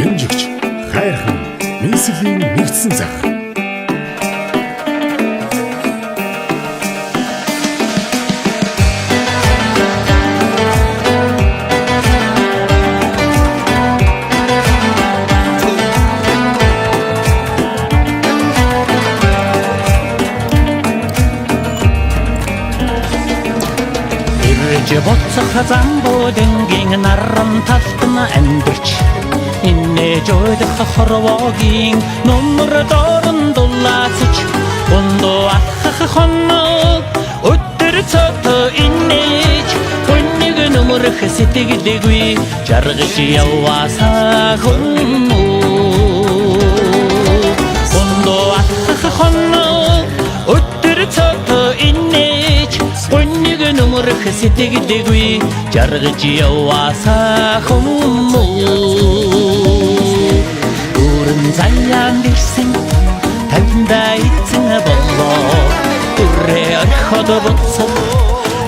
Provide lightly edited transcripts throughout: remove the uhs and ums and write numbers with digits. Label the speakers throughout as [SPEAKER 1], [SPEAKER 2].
[SPEAKER 1] Дэмжигч хайрхан нийслэлийн нэгдсэн зах.
[SPEAKER 2] Боцох замбуудынгийн наран талтна амьдч инне жойдох хорвогийн номер дорн дулаацч ондоо атхах хоног өдөр цото иннеч хүнийг номерх сэтгэлгүй жаргаж яваасаа хүмүүс ондоо атхах хоног өдөр цото иннеч хүнийг номерх сэтгэлгүй жаргаж яваасаа хүмүүс өрн заяан дэрсэн тавьдаа эцэн болоо үрээ орход буцах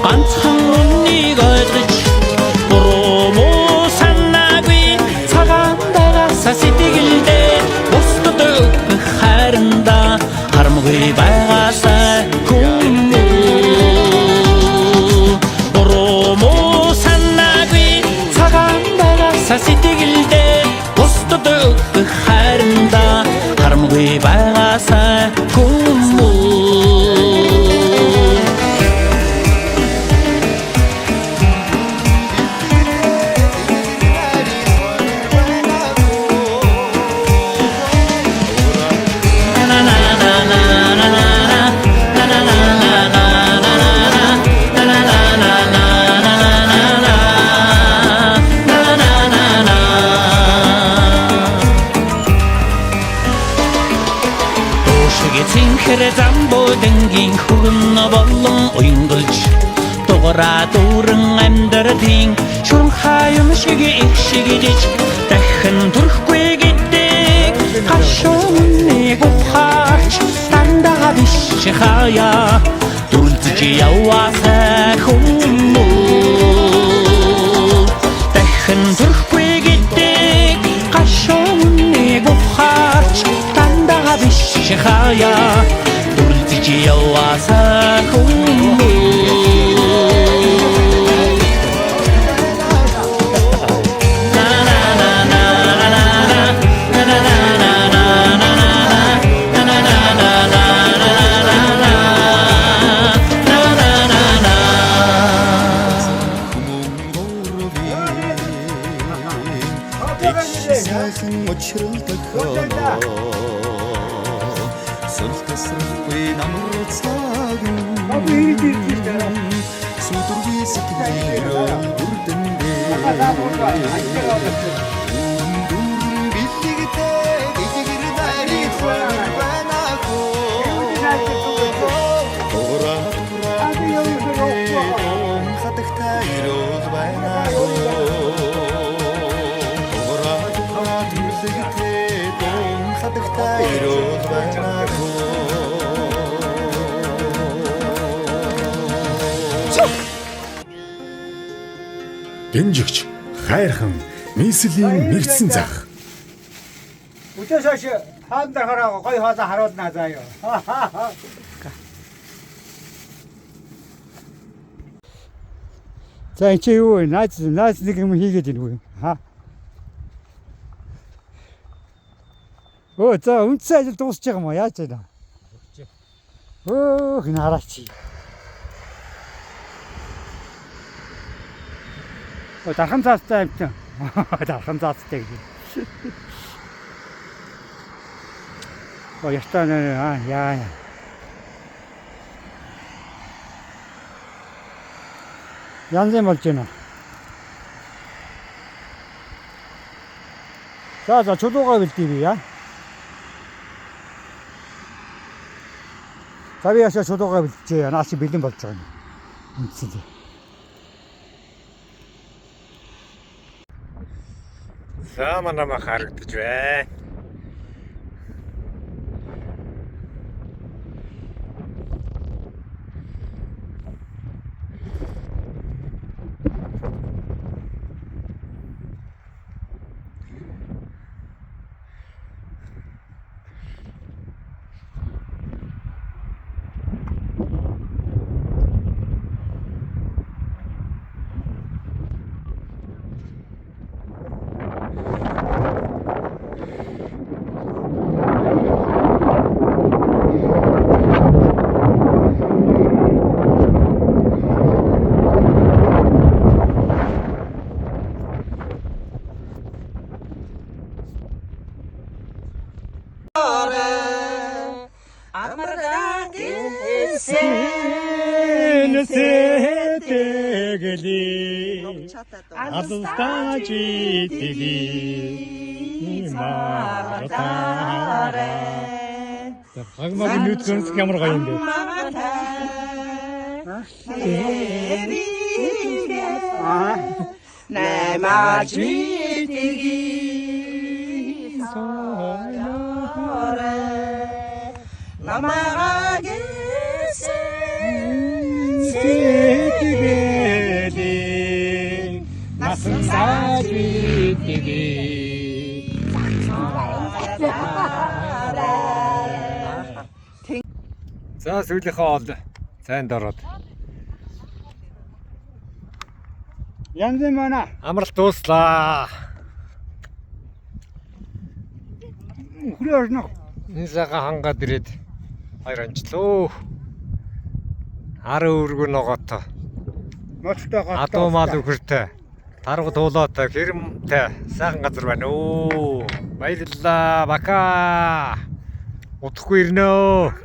[SPEAKER 2] ганцхан үннийг ойлгож буруу санаагүй цагаан дараасаа сэтгэлдээ бусдад өгөх хайранда харамгүй байгаасаа сэтгэлдээ бусдад өгөх хайранда харамгүй байгаасаа замбуудынгийн хүрн болон уянгалж дугаараа дүүрэн амьдралын шүрэн хаям шиг их шигдэж дахин төрөхгүй гэдэг гашууныг ухаарч дандаа биш хаяа дүрдэж яваасаа хүмүүс дахин төрөхгүй гэдэг гашууныг ухаарч дандаа биш хаяа яваасаа
[SPEAKER 1] Дэмжигч хайрхан нийслэлийн нэгдсэн зах.
[SPEAKER 3] Өдөөс хойш хаан дээр хараа гой хоолой харуулнаа заа юу. За энэ чи юу вэ? Наац нэг юм хийгээд ийн үү? Ха. Оо за үнцэн ажил дуусч байгаа юм аа яаж байна? Оо хин хараач. Оо дархан цаастай амтан. Дархан цаастай гэж. Оо ястаа яа. янз юм болж байна. За чулуугаа бэлдээ яа. За би яшаа чулуугаа бэлдчихээ. Наас чи бэлэн болж байгаа юм. Үнцээ.
[SPEAKER 4] За манайма харагдаж байна. Сэтэгэли Адустаж итгэе Имартаарэ Хагмаг нүцгэнс ямар гоё юм бэ? Насан саж итгэе За сүүлийнхээ ол цайнд ороод
[SPEAKER 3] Янз юм байна.
[SPEAKER 4] амралт дууслаа.
[SPEAKER 3] Хүрээ орно.
[SPEAKER 4] Энэ сайхан хангаад ирээд хоёр анчлоо. Ара өргөн ногоотой.
[SPEAKER 3] Моцтой гот.
[SPEAKER 4] Адуу мал үхэртэй. Тарга туулаатай, хэрэмтэй сайхан газар байна. Оо, баярлалаа. Бака. Удахгүй ирнэ.